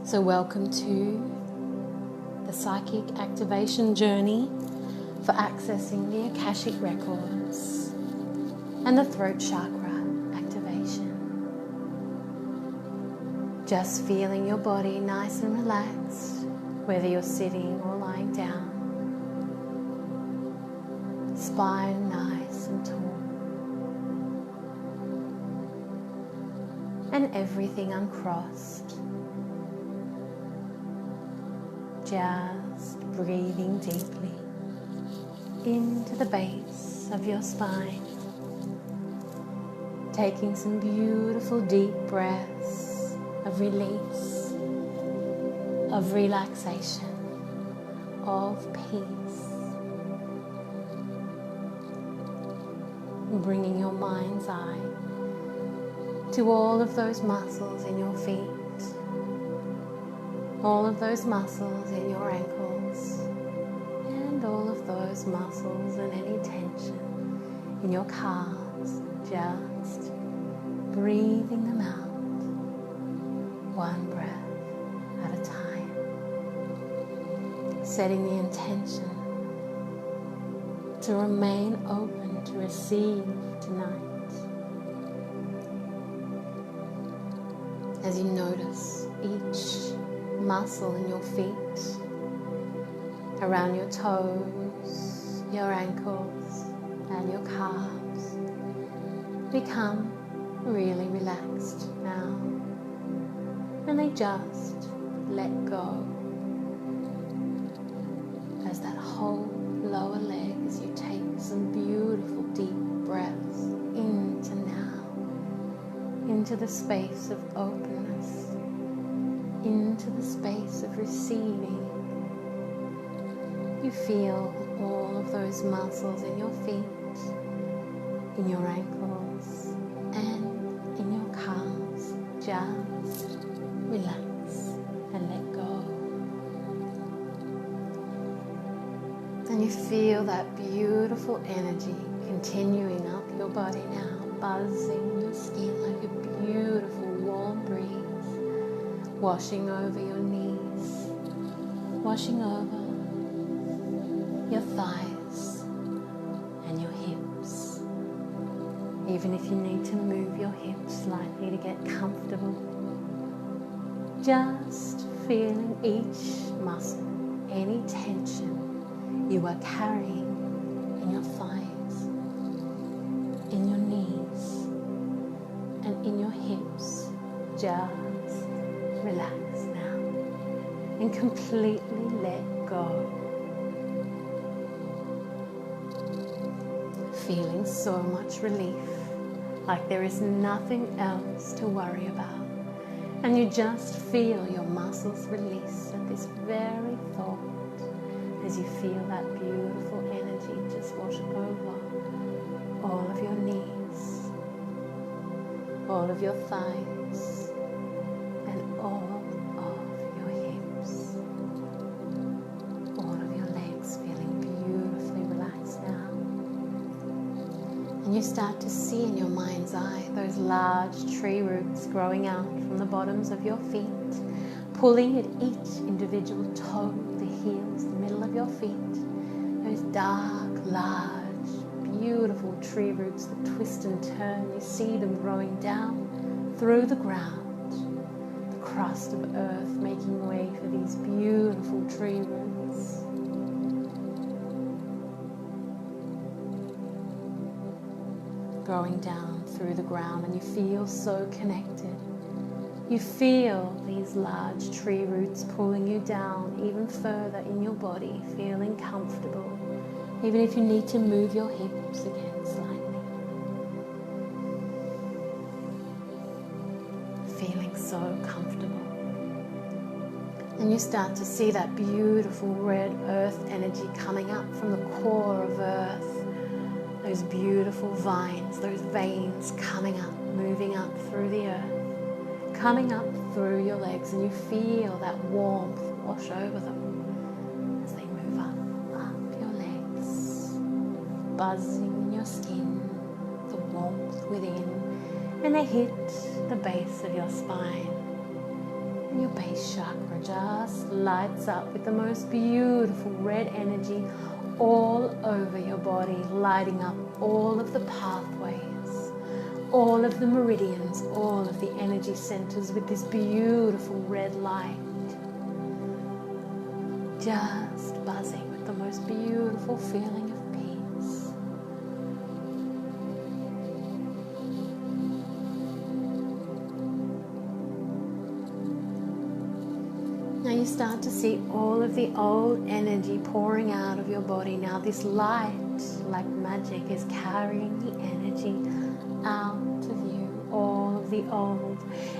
So welcome to the psychic activation journey for accessing the Akashic records and the throat chakra activation. Just feeling your body nice and relaxed, whether you're sitting or lying down. Spine nice and tall. And everything uncrossed. Just breathing deeply into the base of your spine. Taking some beautiful deep breaths of release, of relaxation, of peace. Bringing your mind's eye to all of those muscles in your feet. All of those muscles in your ankles, and all of those muscles and any tension in your calves, just breathing them out, one breath at a time. Setting the intention to remain open to receive tonight. As you notice each muscle in your feet, around your toes, your ankles, and your calves become really relaxed now, and they just let go as that whole lower leg, as you take some beautiful deep breaths into now, into the space of openness, into the space of receiving. You feel all of those muscles in your feet, in your ankles, and in your calves just relax and let go. And you feel that beautiful energy continuing up your body now, buzzing your skin like a beautiful warm breeze. Washing over your knees, washing over your thighs and your hips. Even if you need to move your hips slightly to get comfortable. Just feeling each muscle, any tension you are carrying in your thighs, in your knees, and in your hips. Just relax now and completely let go. Feeling so much relief, like there is nothing else to worry about. And you just feel your muscles release at this very thought as you feel that beautiful energy just wash over all of your knees, all of your thighs, and all of your hips, all of your legs feeling beautifully relaxed now. And you start to see in your mind's eye those large tree roots growing out from the bottoms of your feet, pulling at each individual toe, the heels, the middle of your feet, those dark, large, beautiful tree roots that twist and turn. You see them growing down through the ground, crust of earth, making way for these beautiful tree roots. Growing down through the ground, and you feel so connected. You feel these large tree roots pulling you down even further in your body, feeling comfortable, even if you need to move your hips again slightly. Feeling so comfortable. And you start to see that beautiful red earth energy coming up from the core of earth. Those beautiful vines, those veins coming up, moving up through the earth, coming up through your legs, and you feel that warmth wash over them as they move up your legs, buzzing in your skin, the warmth within, and they hit the base of your spine. Your base chakra just lights up with the most beautiful red energy all over your body, lighting up all of the pathways, all of the meridians, all of the energy centers with this beautiful red light. Just buzzing with the most beautiful feeling of peace. Now you start to see all of the old energy pouring out of your body. Now this light, like magic, is carrying the energy out of you, all of the old,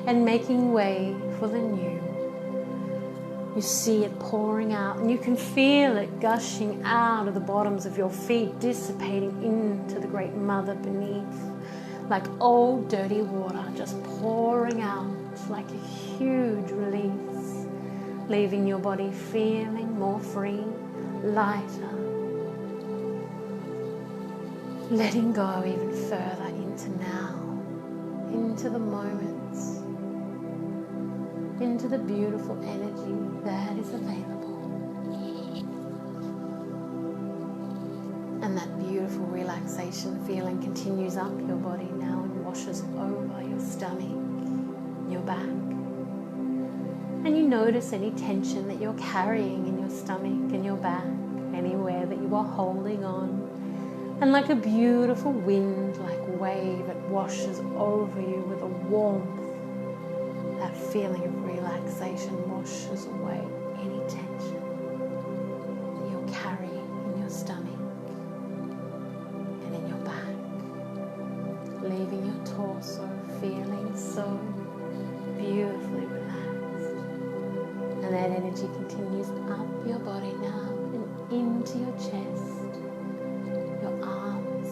and making way for the new. You see it pouring out, and you can feel it gushing out of the bottoms of your feet, dissipating into the great mother beneath, like old dirty water, just pouring out like a huge release, leaving your body feeling more free, lighter, letting go even further into now, into the moments, into the beautiful energy that is available. And that beautiful relaxation feeling continues up your body now and washes over your stomach, your back. And you notice any tension that you're carrying in your stomach and your back, anywhere that you are holding on. And like a beautiful wind, like wave, it washes over you with a warmth. That feeling of relaxation washes away any tension that you're carrying in your stomach and in your back, leaving your torso feeling so beautifully relaxed. And that energy continues up your body now and into your chest, your arms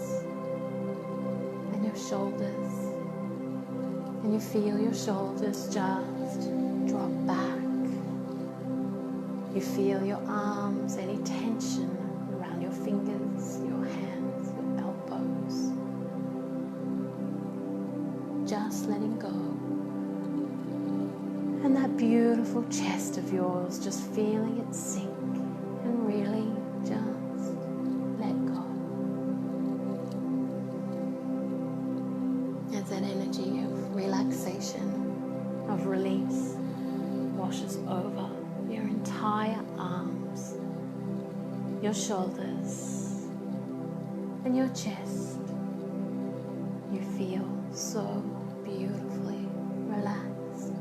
and your shoulders. And you feel your shoulders just drop back. You feel your arms, any tension around your fingers, your hands, your elbows. Just letting go. And that beautiful chest of yours, just feeling it sink and really just let go. As that energy of relaxation, of release, washes over your entire arms, your shoulders, and your chest, you feel so beautifully relaxed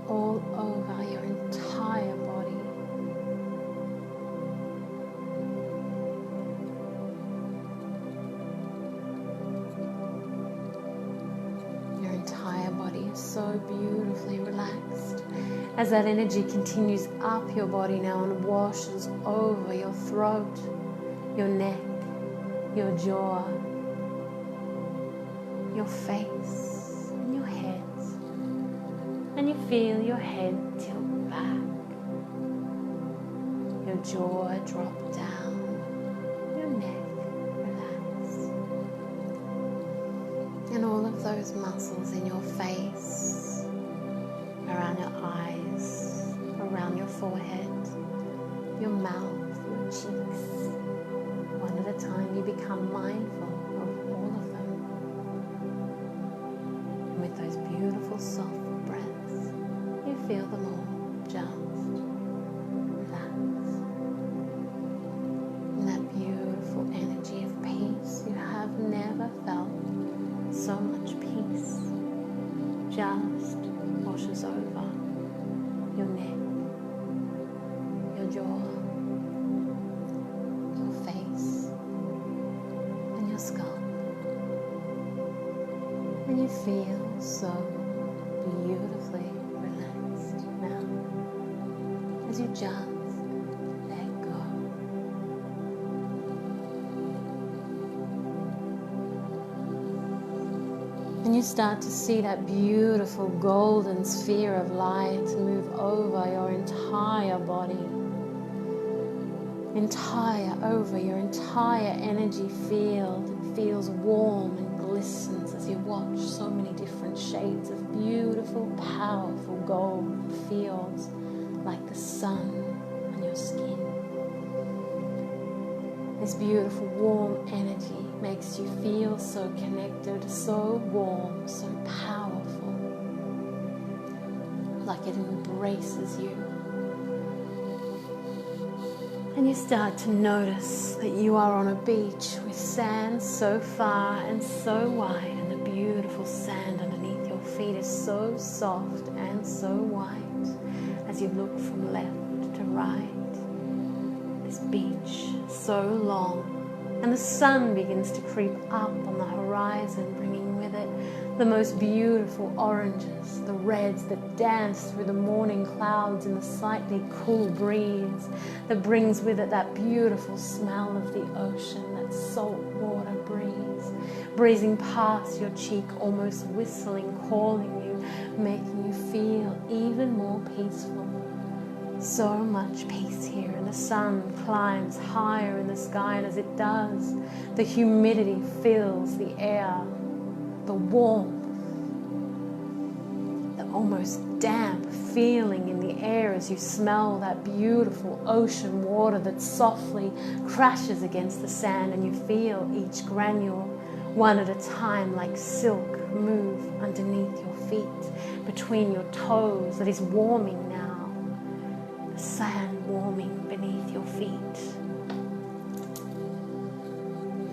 all over your entire body. Your entire body is so beautifully relaxed as that energy continues up your body now and washes over your throat, your neck, your jaw, your face, and your head. And you feel your head tilt back, your jaw drop down, your neck relax. And all of those muscles in your face, around your eyes, around your forehead, your mouth, your cheeks, one at a time you become mindful of all of them. And with those beautiful soft breaths, you feel them all just relax. And that beautiful energy of peace, you have never felt so much peace, just washes over your neck, your jaw, your face, and your scalp. And you feel so beautifully relaxed now as you just let go. And you start to see that beautiful golden sphere of light move over your entire body, over your entire energy field. It feels warm and glistens as you watch so many different shades of beautiful, powerful gold that feels like the sun on your skin. This beautiful, warm energy makes you feel so connected, so warm, so powerful, like it embraces you. And you start to notice that you are on a beach with sand so far and so wide, and the beautiful sand underneath your feet is so soft and so white as you look from left to right. This beach so long, and the sun begins to creep up on the horizon, bringing with it the most beautiful oranges, the reds that dance through the morning clouds in the slightly cool breeze that brings with it that beautiful smell of the ocean, that salt water breeze, breezing past your cheek, almost whistling, calling you, making you feel even more peaceful. So much peace here, and the sun climbs higher in the sky, and as it does, the humidity fills the air, the warmth, the almost damp feeling in the air as you smell that beautiful ocean water that softly crashes against the sand, and you feel each granule, one at a time, like silk, move underneath your feet, between your toes, that is warming now. The sand warming beneath your feet.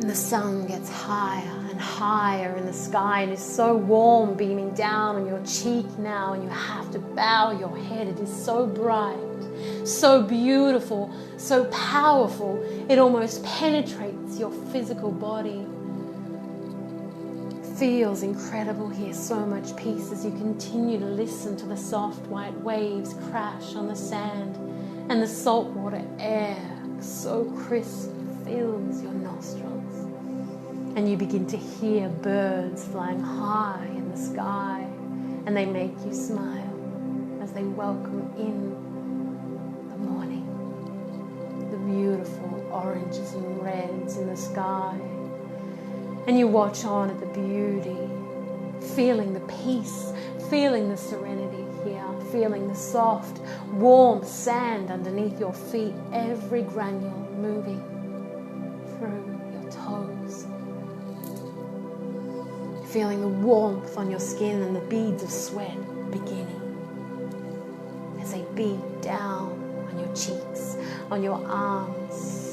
And the sun gets higher and higher in the sky and is so warm, beaming down on your cheek now, and you have to bow your head. It is so bright, so beautiful, so powerful. It almost penetrates your physical body. Feels incredible here, so much peace as you continue to listen to the soft white waves crash on the sand, and the saltwater air, so crisp, fills your nostrils, and you begin to hear birds flying high in the sky, and they make you smile as they welcome in the morning, the beautiful oranges and reds in the sky. And you watch on at the beauty, feeling the peace, feeling the serenity here, feeling the soft, warm sand underneath your feet, every granule moving through your toes. Feeling the warmth on your skin and the beads of sweat beginning as they bead down on your cheeks, on your arms.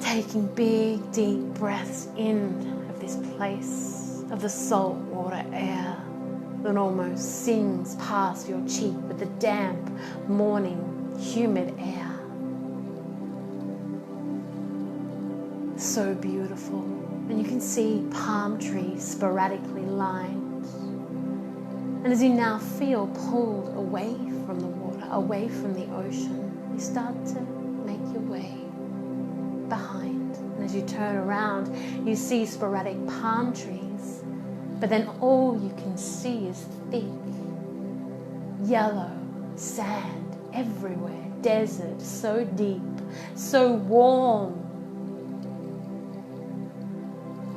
Taking big, deep breaths in of this place, of the salt water air that almost sings past your cheek with the damp, morning, humid air. So beautiful. And you can see palm trees sporadically lined. And as you now feel pulled away from the water, away from the ocean, you start to make your way behind, and as you turn around you see sporadic palm trees, but then all you can see is thick yellow sand everywhere, desert, so deep, so warm.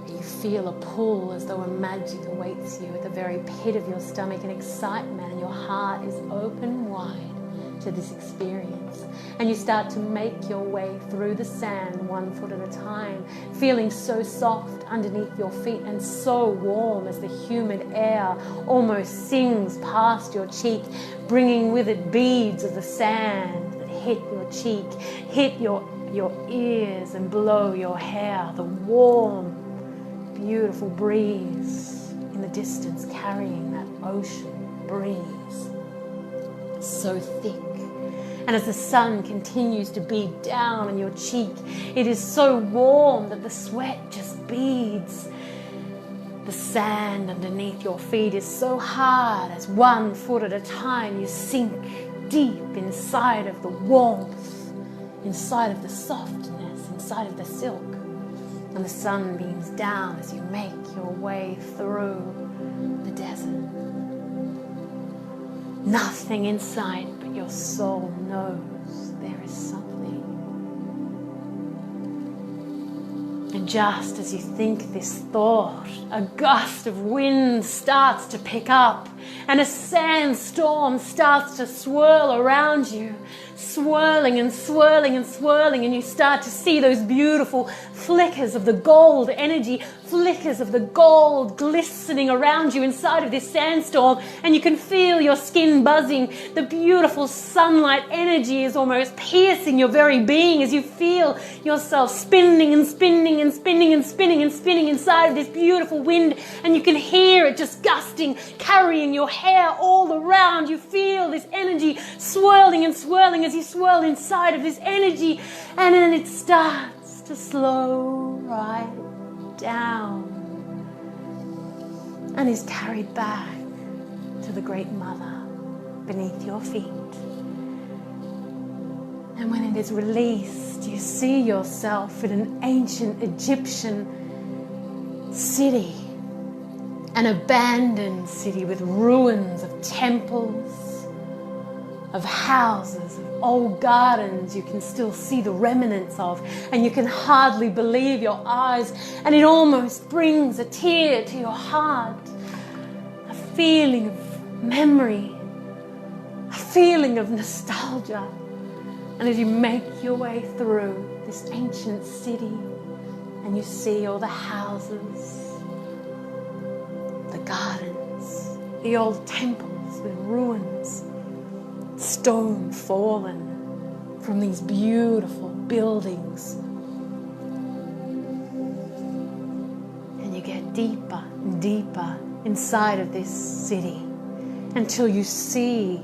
You feel a pull as though a magic awaits you at the very pit of your stomach, and excitement, and your heart is open wide to this experience, and you start to make your way through the sand 1 foot at a time, feeling so soft underneath your feet and so warm as the humid air almost sings past your cheek, bringing with it beads of the sand that hit your cheek, hit your ears and blow your hair, the warm, beautiful breeze in the distance carrying that ocean breeze, so thick. And as the sun continues to beat down on your cheek, it is so warm that the sweat just beads. The sand underneath your feet is so hard as 1 foot at a time you sink deep inside of the warmth, inside of the softness, inside of the silk. And the sun beams down as you make your way through the desert. Nothing in sight, but your soul knows there is something. And And just as you think this thought, a gust of wind starts to pick up and a sandstorm starts to swirl around you, swirling and swirling and swirling, and you start to see those beautiful flickers of the gold energy, flickers of the gold glistening around you inside of this sandstorm, and you can feel your skin buzzing. The beautiful sunlight energy is almost piercing your very being as you feel yourself spinning and spinning and spinning and spinning and spinning inside of this beautiful wind, and you can hear it just gusting, carrying your hair all around. You feel this energy swirling and swirling as you swirl inside of this energy, and then it starts to slow right down and is carried back to the Great Mother beneath your feet. And when it is released, you see yourself in an ancient Egyptian city, an abandoned city with ruins of temples, of houses, of old gardens you can still see the remnants of, and you can hardly believe your eyes, and it almost brings a tear to your heart, a feeling of memory, a feeling of nostalgia. And as you make your way through this ancient city and you see all the houses, the gardens, the old temples with ruins, stone fallen from these beautiful buildings, and you get deeper and deeper inside of this city until you see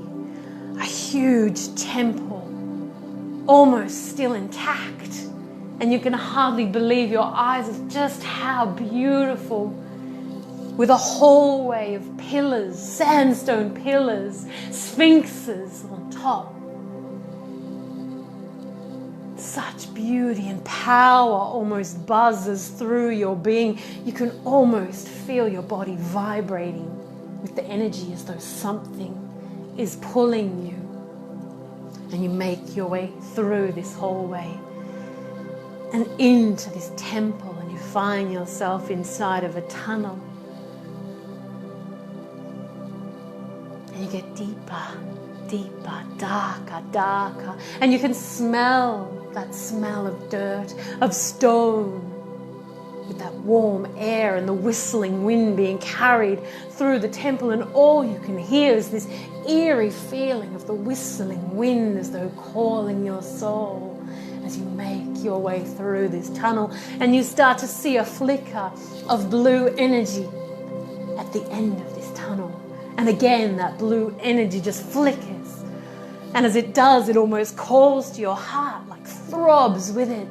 a huge temple almost still intact, and you can hardly believe your eyes of just how beautiful, with a hallway of pillars, sandstone pillars, sphinxes on top. Such beauty and power almost buzzes through your being. You can almost feel your body vibrating with the energy as though something is pulling you. And you make your way through this hallway and into this temple, and you find yourself inside of a tunnel. And you get deeper, deeper, darker, darker, and you can smell that smell of dirt, of stone, with that warm air and the whistling wind being carried through the temple, and all you can hear is this eerie feeling of the whistling wind as though calling your soul as you make your way through this tunnel, and you start to see a flicker of blue energy at the end of this tunnel. And again, that blue energy just flickers, and as it does, it almost calls to your heart, like throbs with it.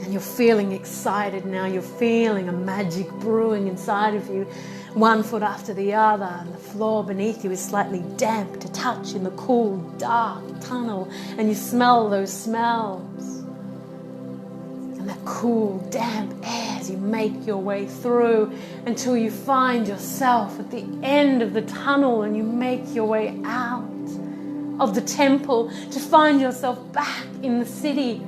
And you're feeling excited now. You're feeling a magic brewing inside of you, one foot after the other, and the floor beneath you is slightly damp to touch in the cool, dark tunnel, and you smell those smells. And that cool, damp air as you make your way through until you find yourself at the end of the tunnel, and you make your way out of the temple to find yourself back in the city.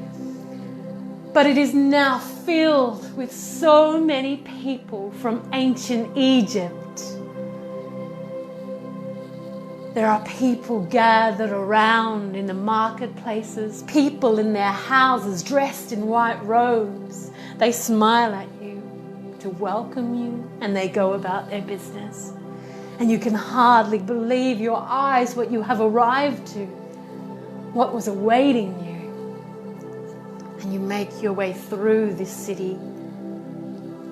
But it is now filled with so many people from ancient Egypt. There are people gathered around in the marketplaces, people in their houses dressed in white robes. They smile at you to welcome you, and they go about their business. And you can hardly believe your eyes what you have arrived to, what was awaiting you. And you make your way through this city,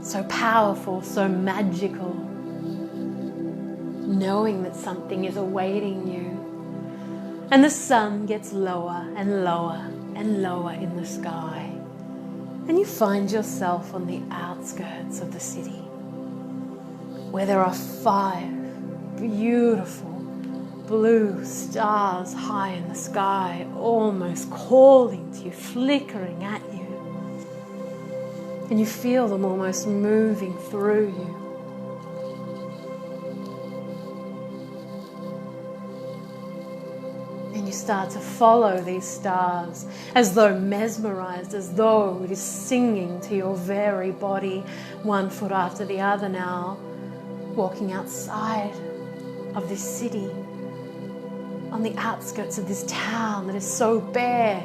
so powerful, so magical, knowing that something is awaiting you. And the sun gets lower and lower and lower in the sky, and you find yourself on the outskirts of the city, where there are 5 beautiful blue stars high in the sky, almost calling to you, flickering at you. And you feel them almost moving through you. And you start to follow these stars as though mesmerized, as though it is singing to your very body, one foot after the other now, walking outside of this city, on the outskirts of this town that is so bare.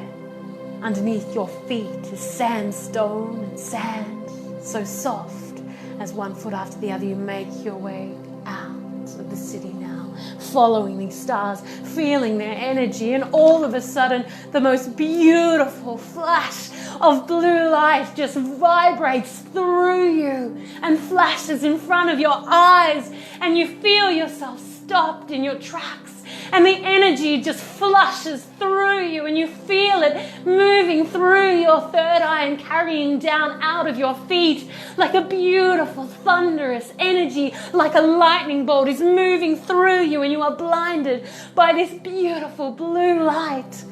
Underneath your feet is sandstone and sand, so soft as one foot after the other you make your way out of the city now, following these stars, feeling their energy, and all of a sudden the most beautiful flash of blue light just vibrates through you and flashes in front of your eyes, and you feel yourself stopped in your tracks. And the energy just flushes through you, and you feel it moving through your third eye and carrying down out of your feet like a beautiful thunderous energy, like a lightning bolt is moving through you, and you are blinded by this beautiful blue light.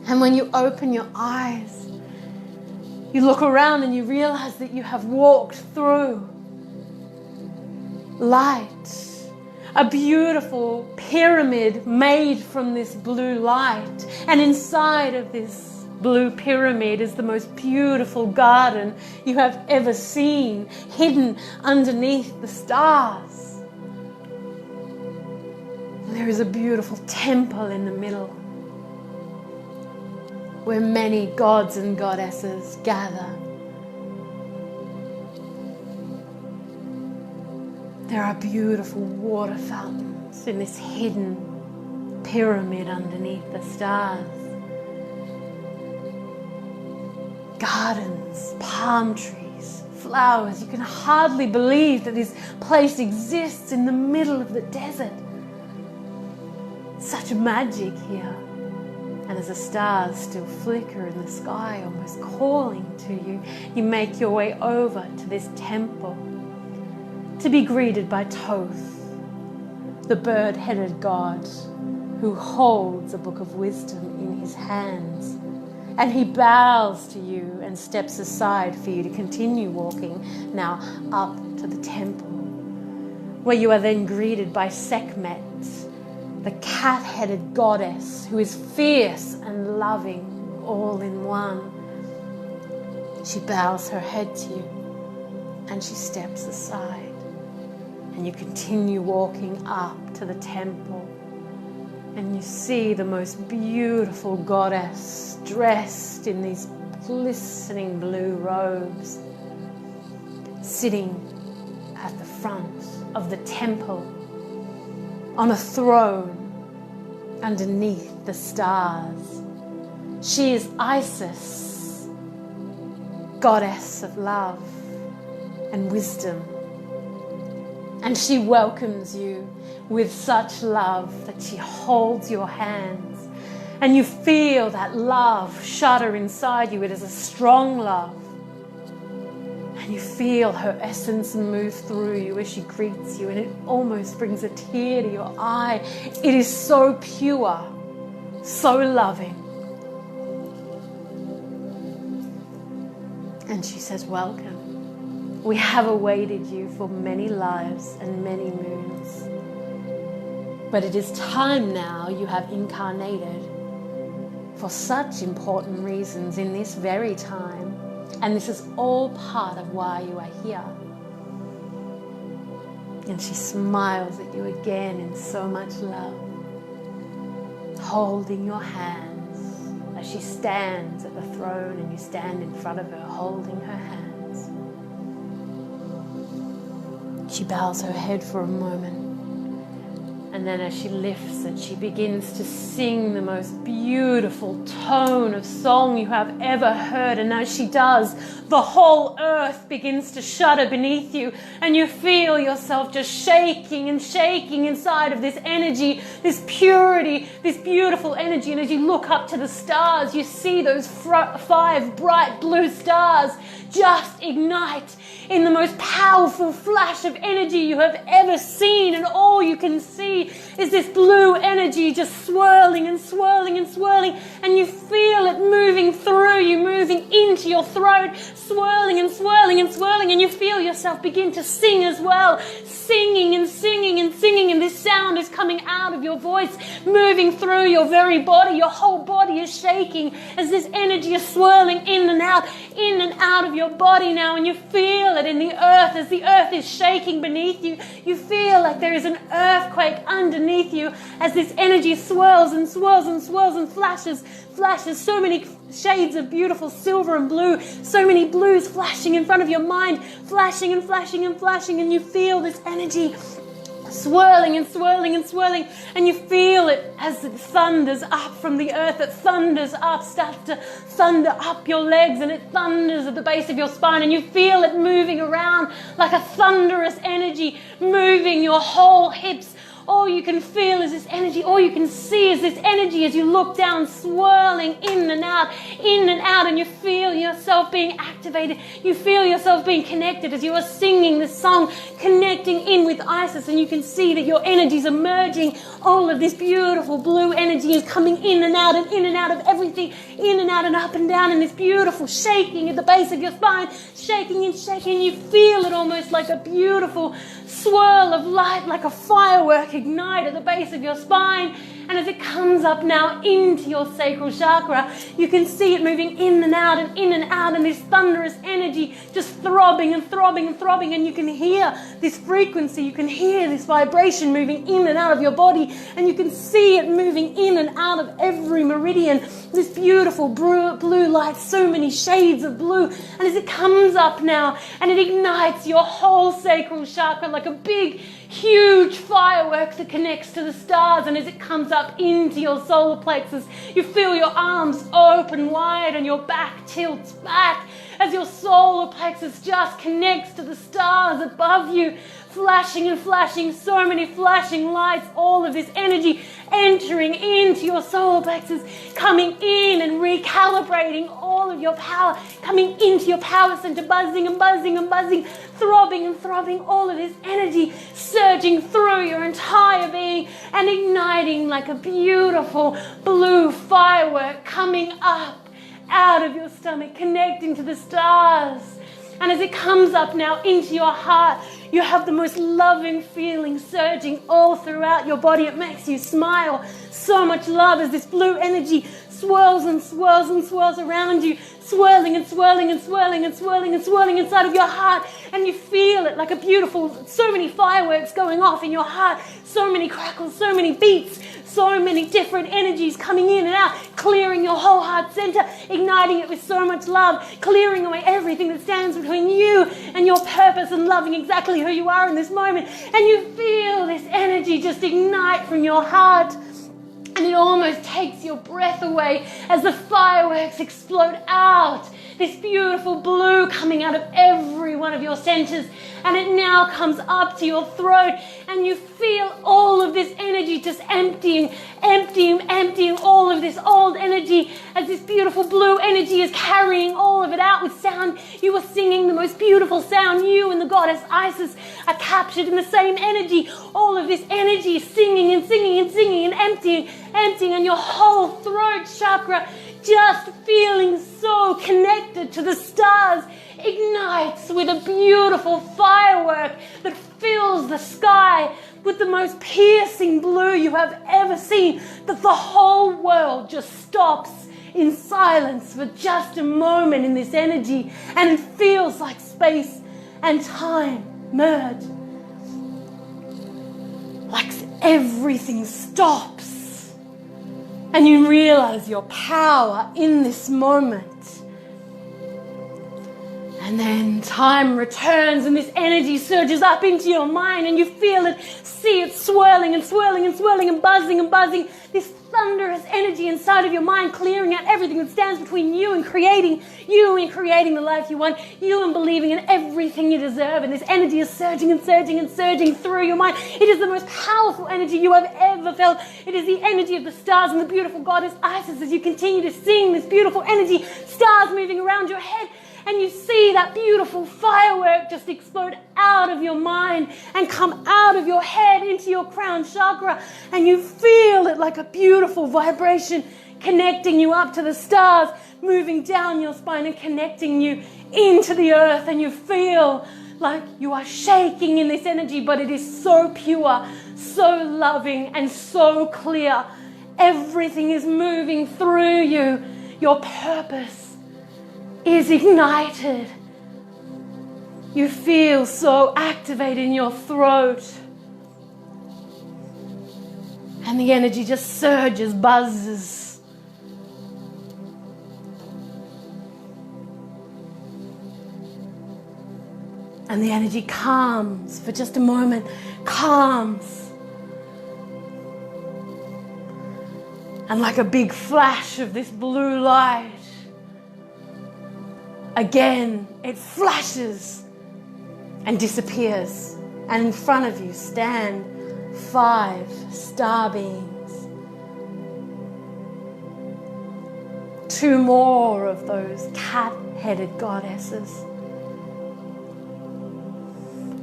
And when you open your eyes, you look around and you realize that you have walked through light. A beautiful pyramid made from this blue light. And inside of this blue pyramid is the most beautiful garden you have ever seen, hidden underneath the stars. And there is a beautiful temple in the middle where many gods and goddesses gather. There are beautiful water fountains in this hidden pyramid underneath the stars. Gardens, palm trees, flowers. You can hardly believe that this place exists in the middle of the desert. Such magic here. And as the stars still flicker in the sky, almost calling to you, you make your way over to this temple, to be greeted by Thoth, the bird-headed god who holds a book of wisdom in his hands. And he bows to you and steps aside for you to continue walking now up to the temple, where you are then greeted by Sekhmet, the cat-headed goddess who is fierce and loving all in one. She bows her head to you and she steps aside. And you continue walking up to the temple, and you see the most beautiful goddess dressed in these glistening blue robes, sitting at the front of the temple on a throne underneath the stars. She is Isis, goddess of love and wisdom. And she welcomes you with such love that she holds your hands. And you feel that love shudder inside you. It is a strong love. And you feel her essence move through you as she greets you. And it almost brings a tear to your eye. It is so pure, so loving. And she says, welcome. We have awaited you for many lives and many moons. But it is time now you have incarnated for such important reasons in this very time. And this is all part of why you are here. And she smiles at you again in so much love, holding your hands as she stands at the throne and you stand in front of her holding her hands. She bows her head for a moment, and then as she lifts it, she begins to sing the most beautiful tone of song you have ever heard. And as she does, the whole earth begins to shudder beneath you, and you feel yourself just shaking and shaking inside of this energy, this purity, this beautiful energy. And as you look up to the stars, you see those 5 bright blue stars just ignite in the most powerful flash of energy you have ever seen. And all you can see is this blue energy just swirling and swirling and swirling, and you feel it moving through you, moving into your throat, swirling and swirling and swirling, and you feel yourself begin to sing as well, singing and singing and singing, and this sound is coming out of your voice, moving through your very body. Your whole body is shaking as this energy is swirling in and out of your body now, and you feel it in the earth as the earth is shaking beneath you. You feel like there is an earthquake underneath you as this energy swirls and swirls and swirls and flashes, so many shades of beautiful silver and blue, so many blues flashing in front of your mind, flashing and flashing and flashing, and you feel this energy swirling and swirling and swirling, and you feel it as it thunders up from the earth. It thunders up, starts to thunder up your legs, and it thunders at the base of your spine, and you feel it moving around like a thunderous energy, moving your whole hips. All you can feel is this energy. All you can see is this energy as you look down, swirling in and out, and you feel yourself being activated. You feel yourself being connected as you are singing this song, connecting in with Isis, and you can see that your energies are merging. All of this beautiful blue energy is coming in and out of everything, in and out and up and down, and this beautiful shaking at the base of your spine, shaking and shaking. You feel it almost like a beautiful swirl of light, like a firework ignite at the base of your spine. And as it comes up now into your sacral chakra, you can see it moving in and out, and this thunderous energy just throbbing and throbbing and throbbing, and you can hear this frequency, you can hear this vibration moving in and out of your body, and you can see it moving in and out of every meridian, this beautiful blue light, so many shades of blue. And as it comes up now and it ignites your whole sacral chakra like a big, huge firework that connects to the stars, and as it comes up into your solar plexus, you feel your arms open wide and your back tilts back as your solar plexus just connects to the stars above you, flashing and flashing, so many flashing lights, all of this energy entering into your solar plexus, coming in and recalibrating all of your power, coming into your power center, buzzing and buzzing and buzzing, throbbing and throbbing, all of this energy surging through your entire being and igniting like a beautiful blue firework coming up out of your stomach, connecting to the stars. And as it comes up now into your heart, you have the most loving feeling surging all throughout your body. It makes you smile. So much love as this blue energy swirls and swirls and swirls around you, swirling and swirling and swirling and swirling and swirling inside of your heart. And you feel it like a beautiful, so many fireworks going off in your heart, so many crackles, so many beats, so many different energies coming in and out, clearing your whole heart center, igniting it with so much love, clearing away everything that stands between you and your purpose and loving exactly who you are in this moment. And you feel this energy just ignite from your heart. And it almost takes your breath away as the fireworks explode out. This beautiful blue coming out of every one of your centers. And it now comes up to your throat. And you feel all of this energy just emptying all of this old energy as this beautiful blue energy is carrying all of it out with sound. You are singing the most beautiful sound. You and the goddess Isis are captured in the same energy. All of this energy is singing and singing and singing and emptying, and your whole throat chakra just feeling so connected to the stars ignites with a beautiful firework that fills the sky with the most piercing blue you have ever seen, that the whole world just stops in silence for just a moment in this energy, and it feels like space and time merge. Like everything stops, and you realize your power in this moment. And then time returns and this energy surges up into your mind, and you feel it, see it swirling and swirling and swirling and buzzing and buzzing. This thunderous energy inside of your mind, clearing out everything that stands between you and creating the life you want, you and believing in everything you deserve. And this energy is surging and surging and surging through your mind. It is the most powerful energy you have ever felt. It is the energy of the stars and the beautiful goddess Isis as you continue to sing this beautiful energy, stars moving around your head. and you see that beautiful firework just explode out of your mind and come out of your head into your crown chakra, and you feel it like a beautiful vibration connecting you up to the stars, moving down your spine and connecting you into the earth, and you feel like you are shaking in this energy, but it is so pure, so loving, and so clear. Everything is moving through you. Your purpose is ignited. You feel so activated in your throat. And the energy just surges, buzzes. And the energy calms for just a moment, calms. And like a big flash of this blue light, again it flashes and disappears. And in front of you stand 5 star beings. 2 more of those cat-headed goddesses.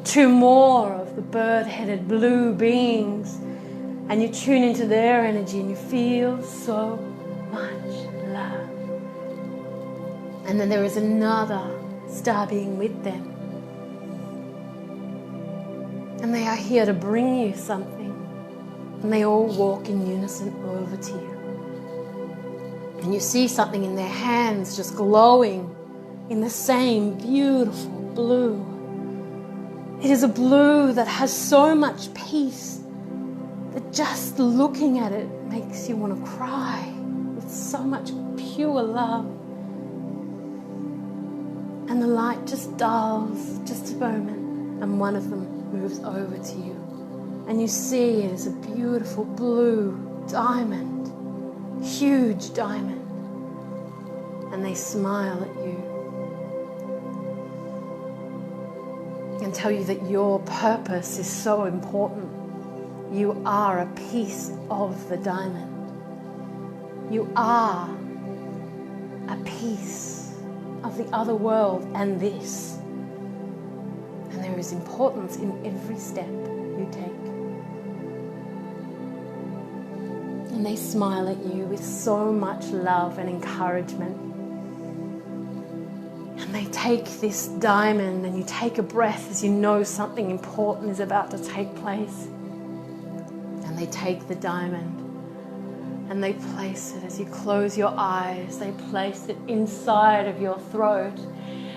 2 more of the bird-headed blue beings. And you tune into their energy and you feel so much love. And then there is another star being with them. And they are here to bring you something. And they all walk in unison over to you. And you see something in their hands just glowing in the same beautiful blue. It is a blue that has so much peace that just looking at it makes you want to cry with so much pure love. And the light just dulls just a moment, and one of them moves over to you. And you see it is a beautiful blue diamond, huge diamond. And they smile at you and tell you that your purpose is so important. You are a piece of the diamond. You are a piece of the other world and this. And there is importance in every step you take. And they smile at you with so much love and encouragement. And they take this diamond, and you take a breath as you know something important is about to take place. They take the diamond and they place it, as you close your eyes, they place it inside of your throat.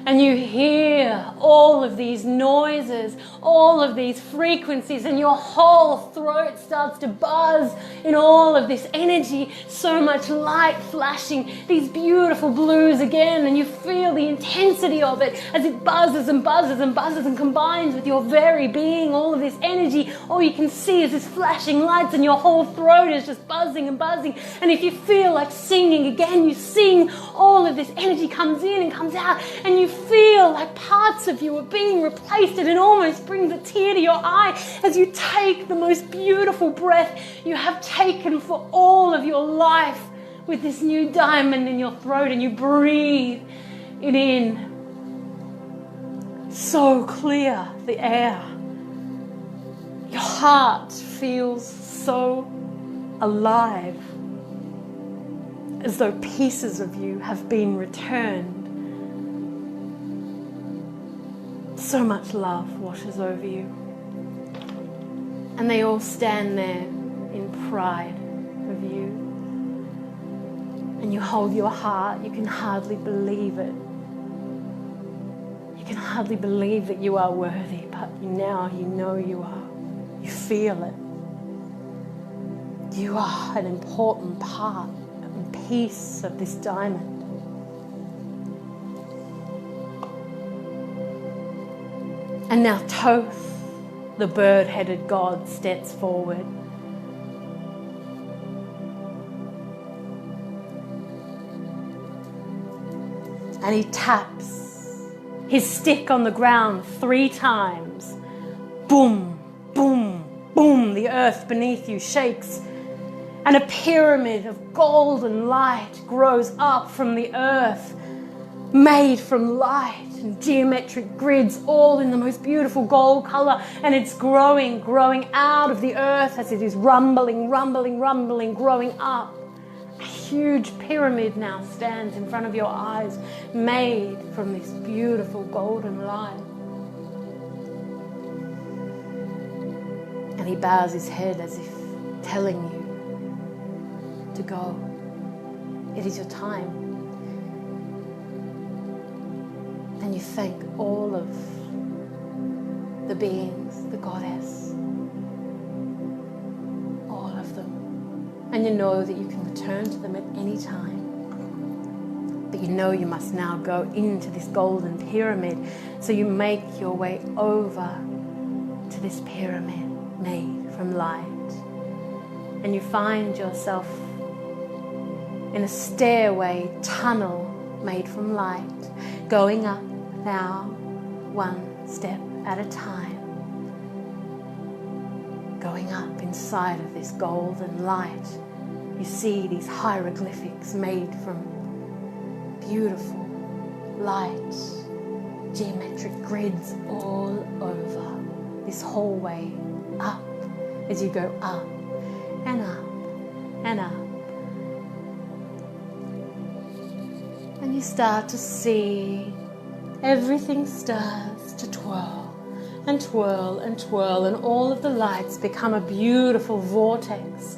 And you hear all of these noises, all of these frequencies, and your whole throat starts to buzz in all of this energy, so much light flashing, these beautiful blues again, and you feel the intensity of it as it buzzes and buzzes and buzzes and combines with your very being, all of this energy. All you can see is this flashing lights, and your whole throat is just buzzing and buzzing. And if you feel like singing again, you sing, all of this energy comes in and comes out, and you feel like parts of you are being replaced, and it almost brings a tear to your eye as you take the most beautiful breath you have taken for all of your life with this new diamond in your throat, and you breathe it in. So clear, the air. Your heart feels so alive, as though pieces of you have been returned. So much love washes over you. And they all stand there in pride of you. And you hold your heart. You can hardly believe it. You can hardly believe that you are worthy, but now you know you are. You feel it. You are an important part and piece of this diamond. And now Thoth, the bird-headed god, steps forward. And he taps his stick on the ground 3 times. Boom, boom, boom. The earth beneath you shakes, and a pyramid of golden light grows up from the earth. made from light and geometric grids, all in the most beautiful gold color, and it's growing out of the earth as it is rumbling, growing up. A huge pyramid now stands in front of your eyes, made from this beautiful golden light. And he bows his head as if telling you to go. It is your time. And you thank all of the beings, the goddess, all of them. And you know that you can return to them at any time. But you know you must now go into this golden pyramid. So you make your way over to this pyramid made from light. And you find yourself in a stairway tunnel made from light, going up now, one step at a time, going up inside of this golden light. You see these hieroglyphics made from beautiful light, geometric grids all over this hallway, up as you go up and up and up. And you start to see everything starts to twirl and twirl and twirl, and all of the lights become a beautiful vortex,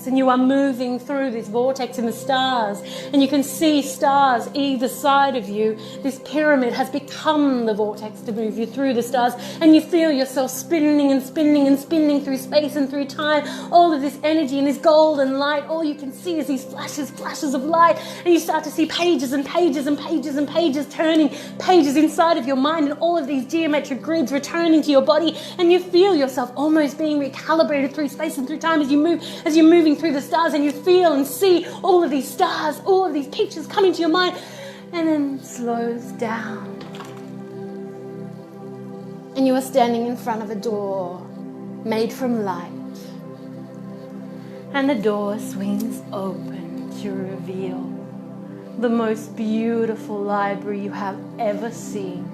and you are moving through this vortex in the stars, and you can see stars either side of you. This pyramid has become the vortex to move you through the stars, and you feel yourself spinning and spinning and spinning through space and through time. All of this energy and this golden light, all you can see is these flashes of light, and you start to see pages and pages and pages and pages turning, pages inside of your mind, and all of these geometric grids returning to your body, and you feel yourself almost being recalibrated through space and through time as you're moving through the stars, and you feel and see all of these stars, all of these pictures coming to your mind, and then slows down. And you are standing in front of a door made from light, and the door swings open to reveal the most beautiful library you have ever seen.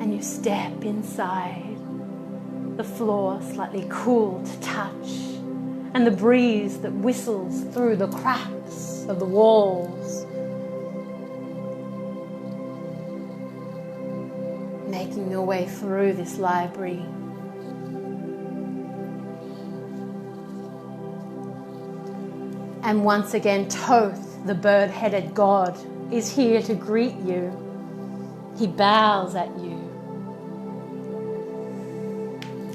And you step inside, the floor slightly cool to touch, and the breeze that whistles through the cracks of the walls, making your way through this library. And once again, Thoth, the bird-headed god, is here to greet you. He bows at you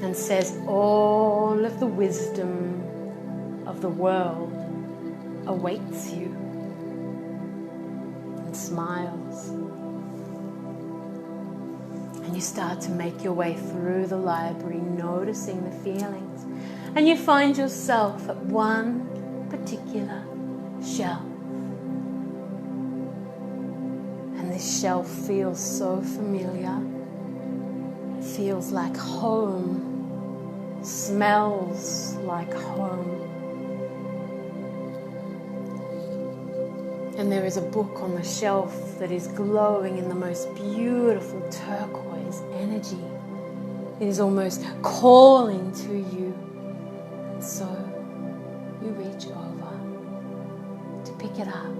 and says all of the wisdom of the world awaits you, and smiles. And you start to make your way through the library, noticing the feelings, and you find yourself at one particular shelf. And this shelf feels so familiar. It feels like home. Smells like home. And there is a book on the shelf that is glowing in the most beautiful turquoise energy. It is almost calling to you. And so you reach over to pick it up.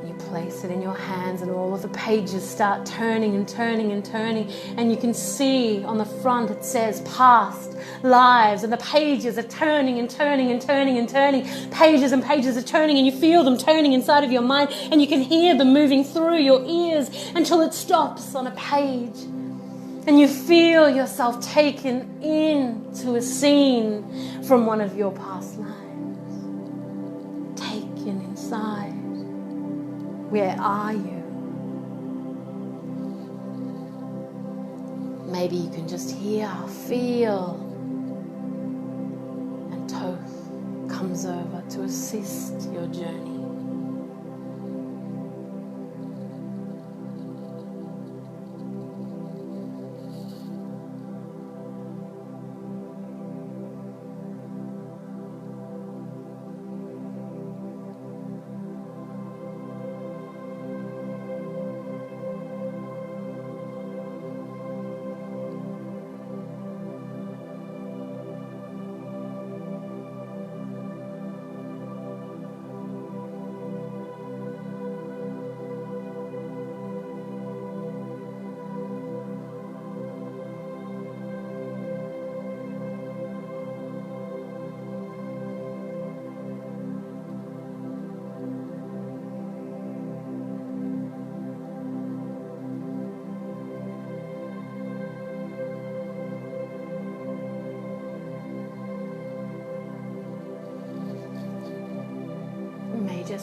You place it in your hands, and all of the pages start turning and turning and turning, and you can see on the front it says past lives, and the pages are turning and turning and turning and turning. Pages and pages are turning, and you feel them turning inside of your mind, and you can hear them moving through your ears until it stops on a page, and you feel yourself taken into a scene from one of your past lives, taken inside. Where are you? Maybe you can just hear, feel, and Thoth comes over to assist your journey.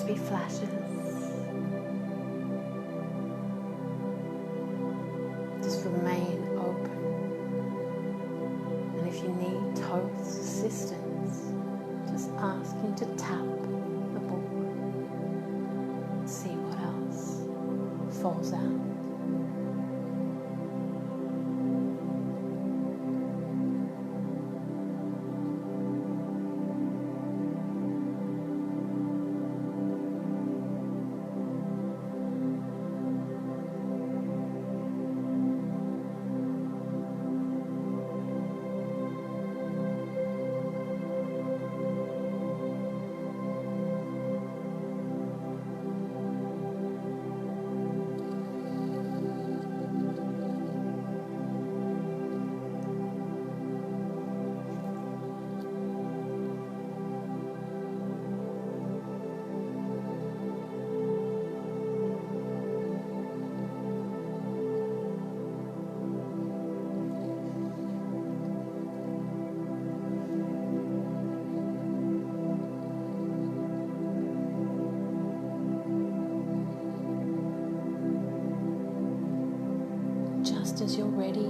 just be flashes. Just remain open. And if you need Thoth's assistance, just ask him to tap the book and see what else falls out. Just as you're ready,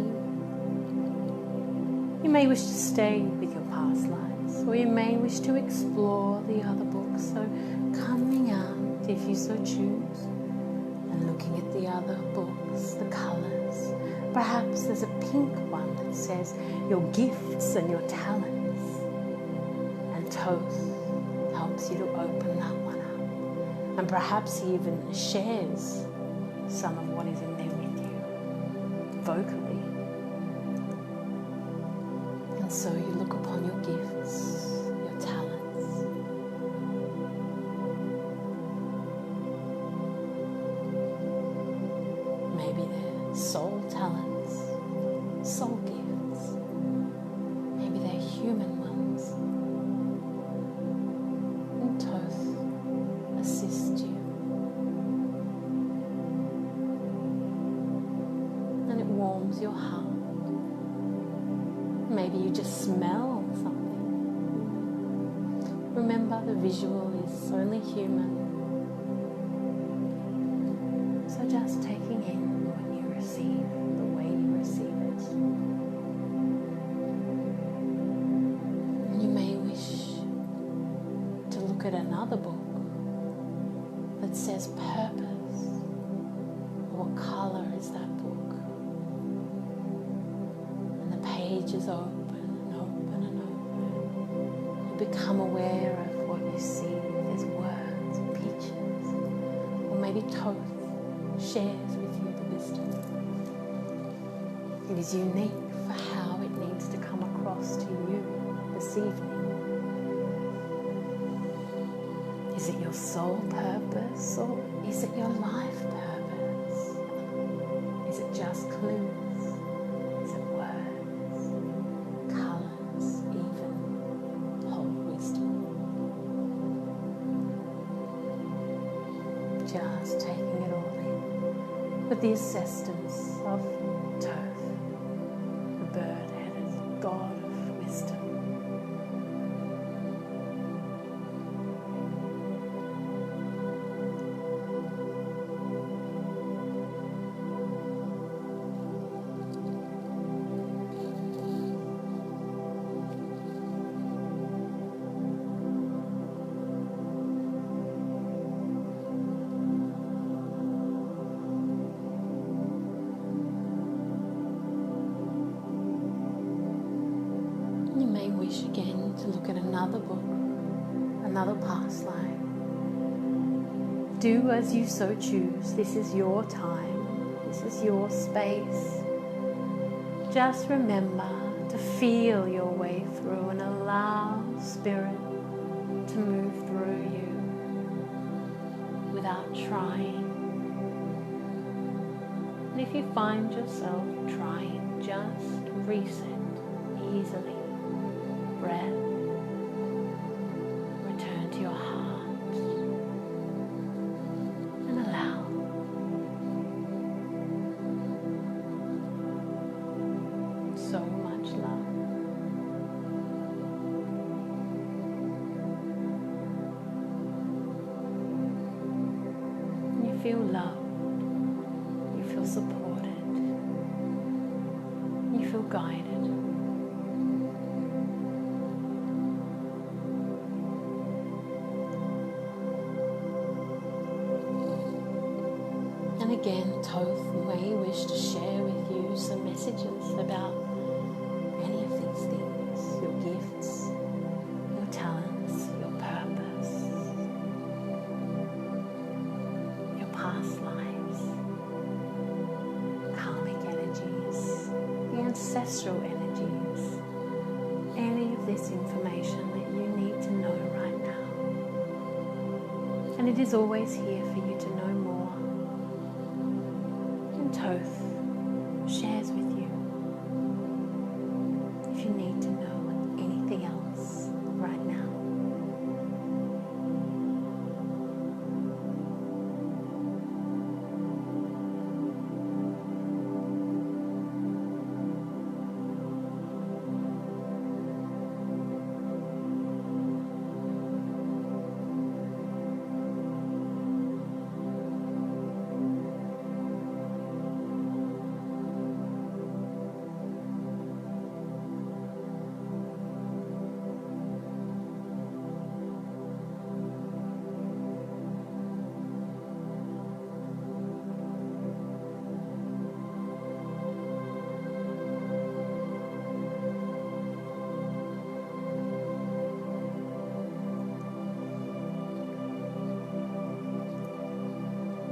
you may wish to stay with your past lives, or you may wish to explore the other books. So coming out, if you so choose, and looking at the other books, the colours. Perhaps there's a pink one that says your gifts and your talents, and Thoth helps you to open that one up. And perhaps he even shares some of what is in there with you vocally. And so you look upon your gifts, your talents. Maybe they're soul talents, soul gifts. Maybe they're human ones. And Thoth assists you. And it warms your heart. Maybe you just smell something. Remember, the visual is only human. So just taking in what you receive, the way you receive it. And you may wish to look at another book that says purpose. What colour is that book? Pages open and open and open. You become aware of what you see. There's words, pictures, or maybe Thoth shares with you the wisdom. It is unique for how it needs to come across to you this evening. Is it your soul purpose, or is it your life purpose? Is it just clues? Just taking it all in with the assistance of Thoth, the bird-headed god of wisdom. Wish again to look at another book, another past life. Do as you so choose. This is your time. This is your space. Just remember to feel your way through and allow Spirit to move through you without trying. And if you find yourself trying, just reset easily. Breath, return to your heart and allow. So much love. supported. You feel guided. And again, Thoth may wish to share with you some messages about any of these things, your gifts, your talents, your purpose, your past lives, karmic energies, the ancestral energies, any of this information that you need to know right now. And it is always here for you to know more. And Thoth shares with you if you need to know anything else right now.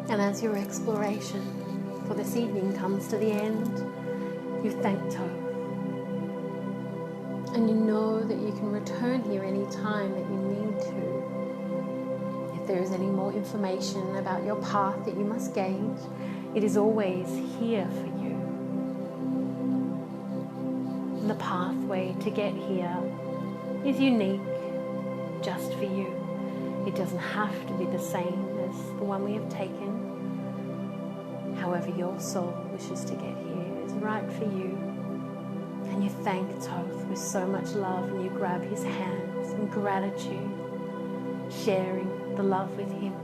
And as your exploration for this evening comes to the end, you thank Thoth. And you know that you can return here any time that you need to. If there is any more information about your path that you must gauge, it is always here for you. And the pathway to get here is unique just for you. It doesn't have to be the same as the one we have taken. However your soul wishes to get here is right for you. And you thank Thoth with so much love, and you grab his hands in gratitude, sharing the love with him.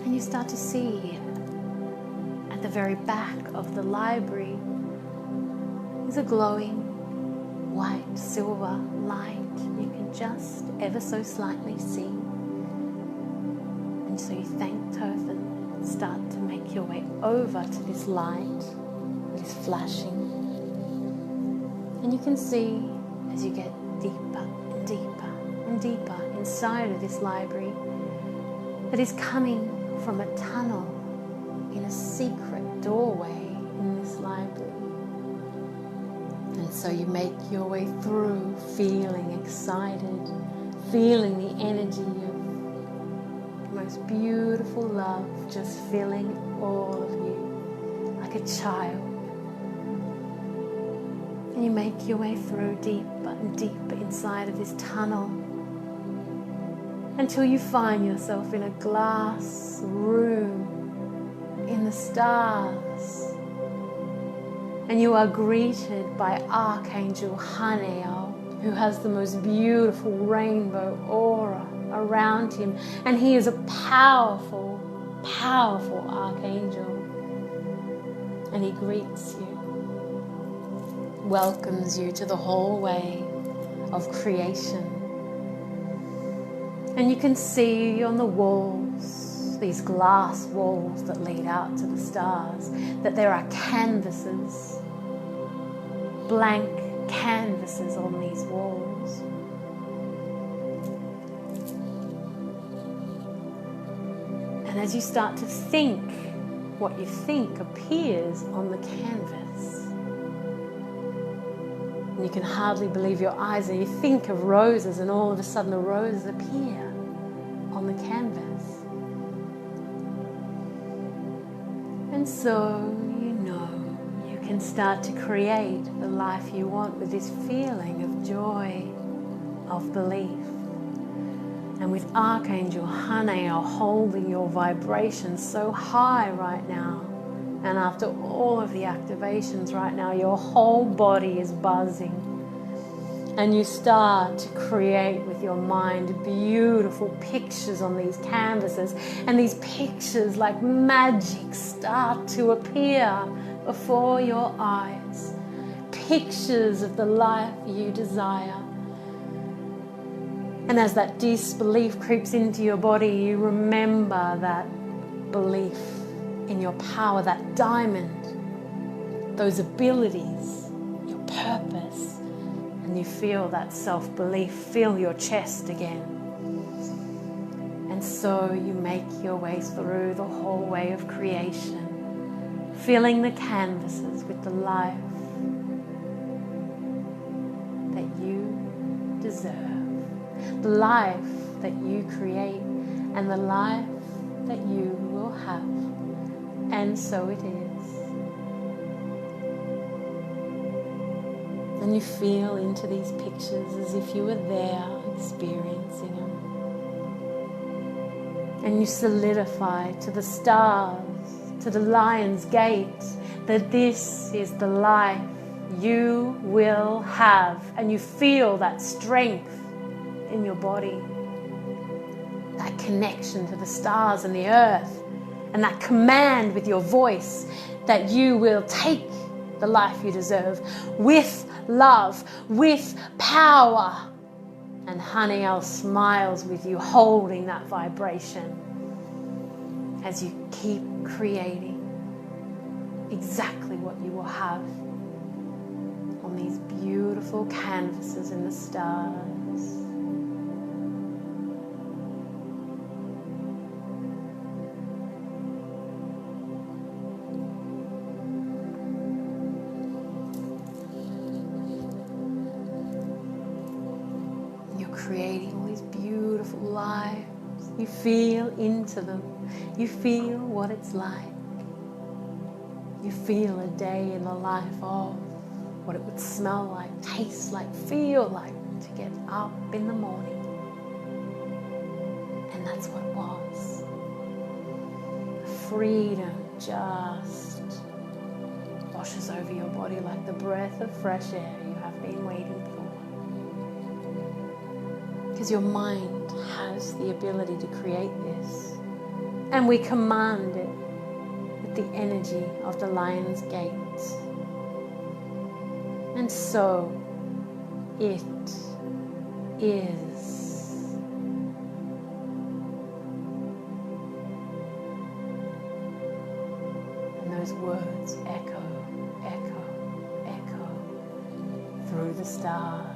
And you start to see at the very back of the library is a glowing white silver light. You can just ever so slightly see. And so you thank Thoth and start to make your way over to this light that is flashing. And you can see as you get deeper and deeper and deeper inside of this library that is coming from a tunnel in a secret doorway in this library. And so you make your way through, feeling excited, feeling the energy of the most beautiful love just filling all of you like a child. And you make your way through deeper and deeper inside of this tunnel until you find yourself in a glass room in the stars. And you are greeted by Archangel Haniel, who has the most beautiful rainbow aura around him. And he is a powerful, powerful archangel. And he greets you, welcomes you to the hallway of creation. And you can see on the walls, these glass walls that lead out to the stars, that there are canvases, blank canvases on these walls. And as you start to think, what you think appears on the canvas. And you can hardly believe your eyes, and you think of roses, and all of a sudden the roses appear on the canvas. And so you know you can start to create the life you want with this feeling of joy, of belief. And with Archangel Haniel holding your vibration so high right now, and after all of the activations right now, your whole body is buzzing. And you start to create with your mind beautiful pictures on these canvases. And these pictures, like magic, start to appear before your eyes. Pictures of the life you desire. And as that disbelief creeps into your body, you remember that belief in your power, that diamond, those abilities, your purpose. And you feel that self-belief fill your chest again. And so you make your way through the hallway of creation, filling the canvases with the life that you deserve, the life that you create, and the life that you will have. And so it is. And you feel into these pictures as if you were there experiencing them. And you solidify to the stars, to the lion's gate, that this is the life you will have. And you feel that strength in your body, that connection to the stars and the earth, and that command with your voice that you will take the life you deserve with love, with power. And Honey Owl smiles with you, holding that vibration as you keep creating exactly what you will have on these beautiful canvases in the stars. Creating all these beautiful lives. You feel into them. You feel what it's like. You feel a day in the life of what it would smell like, taste like, feel like to get up in the morning. And that's what it was. Freedom just washes over your body like the breath of fresh air you have been waiting for. Because your mind has the ability to create this. And we command it with the energy of the lion's gate. And so it is. And those words echo, echo, echo through the stars.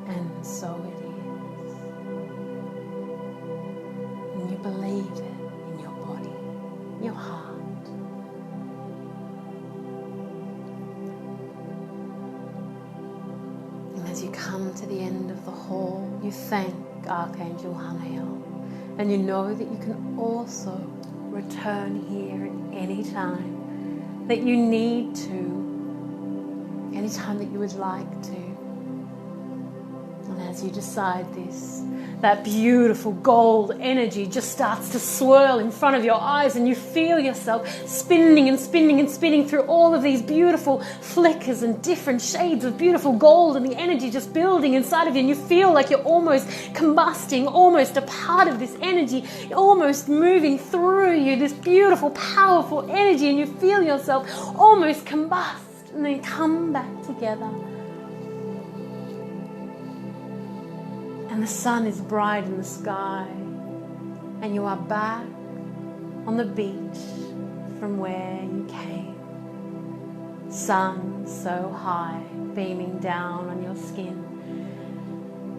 And so it is. And you believe it in your body, in your heart. And as you come to the end of the hall, you thank Archangel Hanael. And you know that you can also return here at any time that you need to, any time that you would like to. And as you decide this, that beautiful gold energy just starts to swirl in front of your eyes, and you feel yourself spinning and spinning and spinning through all of these beautiful flickers and different shades of beautiful gold, and the energy just building inside of you, and you feel like you're almost combusting, almost a part of this energy, almost moving through you, this beautiful, powerful energy, and you feel yourself almost combust and then come back together. And the sun is bright in the sky, and you are back on the beach from where you came. Sun so high, beaming down on your skin,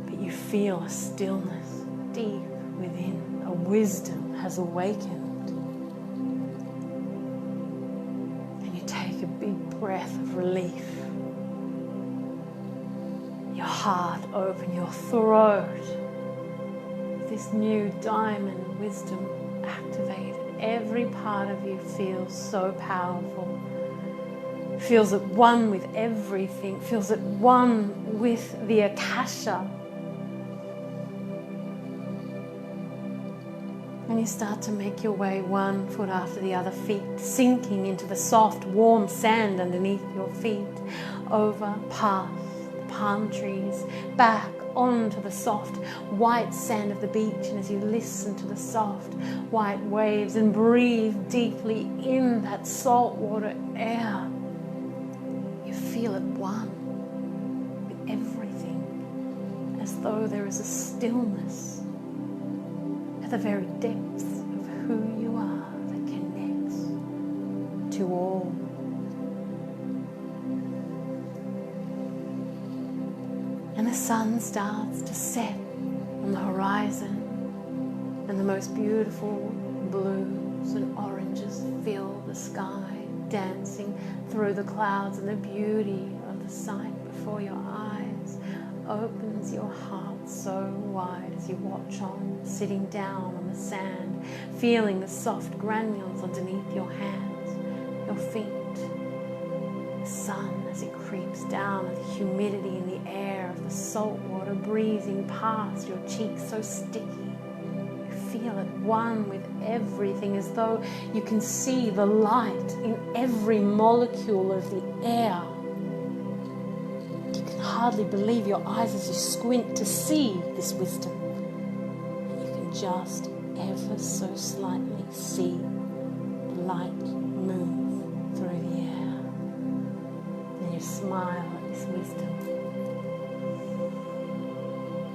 but you feel a stillness deep within. A wisdom has awakened. And you take a big breath of relief. Your heart open, your throat. This new diamond wisdom activated. Every part of you feels so powerful. Feels at one with everything. Feels at one with the Akasha. And you start to make your way one foot after the other, feet sinking into the soft, warm sand underneath your feet, over, past the palm trees, back onto the soft, white sand of the beach. And as you listen to the soft, white waves and breathe deeply in that saltwater air, you feel at one with everything, as though there is a stillness at the very depths of who you are that connects to all. And the sun starts to set on the horizon, and the most beautiful blues and oranges fill the sky, dancing through the clouds, and the beauty of the sight before your eyes opens your heart so wide as you watch on, sitting down on the sand, feeling the soft granules underneath your hands, your feet, the sun as it creeps down, and the humidity in the air of the salt water breezing past your cheeks so sticky. You feel at one with everything, as though you can see the light in every molecule of the air. Hardly believe your eyes as you squint to see this wisdom, and you can just ever so slightly see the light move through the air, and you smile at this wisdom.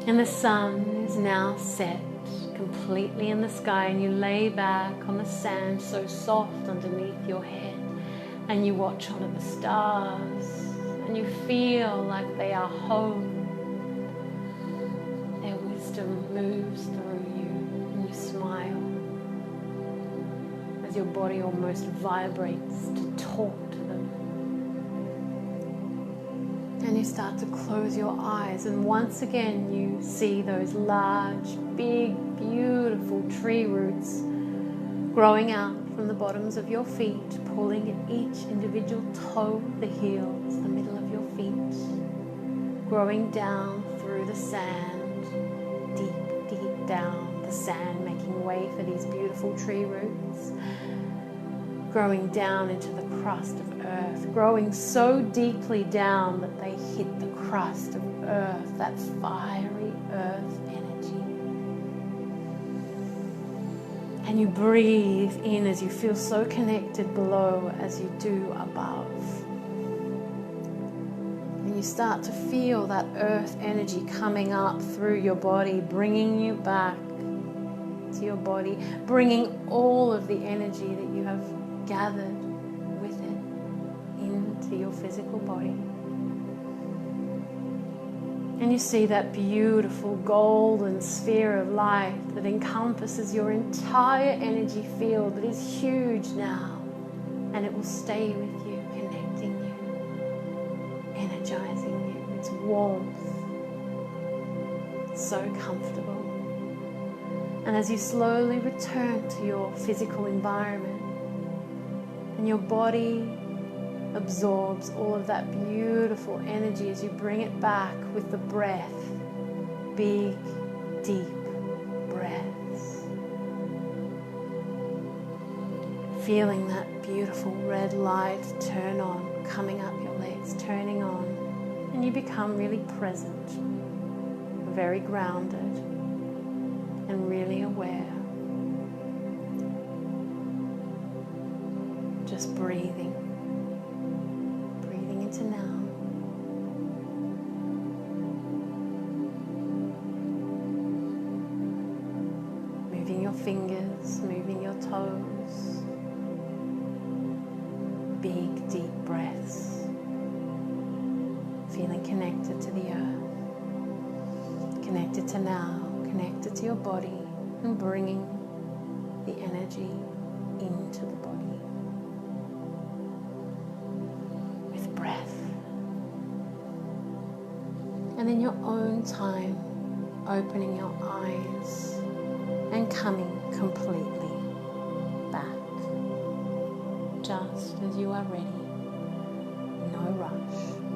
And the sun is now set completely in the sky, and you lay back on the sand so soft underneath your head, and you watch on at the stars, and you feel like they are home. Their wisdom moves through you, and you smile as your body almost vibrates to talk to them. And you start to close your eyes, and once again you see those large, big, beautiful tree roots growing out from the bottoms of your feet, pulling at each individual toe, the heels, the middle of your feet, growing down through the sand, deep, deep down the sand, making way for these beautiful tree roots, growing down into the crust of earth, growing so deeply down that they hit the crust of earth, that fiery earth energy. And you breathe in as you feel so connected below as you do above. And you start to feel that earth energy coming up through your body, bringing you back to your body, bringing all of the energy that you have gathered with it into your physical body. And you see that beautiful golden sphere of light that encompasses your entire energy field that is huge now. And it will stay with you, connecting you, energizing you. It's warmth, it's so comfortable. And as you slowly return to your physical environment, and your body absorbs all of that beautiful energy as you bring it back with the breath, big, deep breaths. Feeling that beautiful red light turn on, coming up your legs, turning on, and you become really present, very grounded, and really aware. Just breathing. Into now. Moving your fingers, moving your toes. Big, deep breaths. Feeling connected to the earth. Connected to now, connected to your body, and bringing the energy into the body. And in your own time, opening your eyes and coming completely back, just as you are ready. No rush.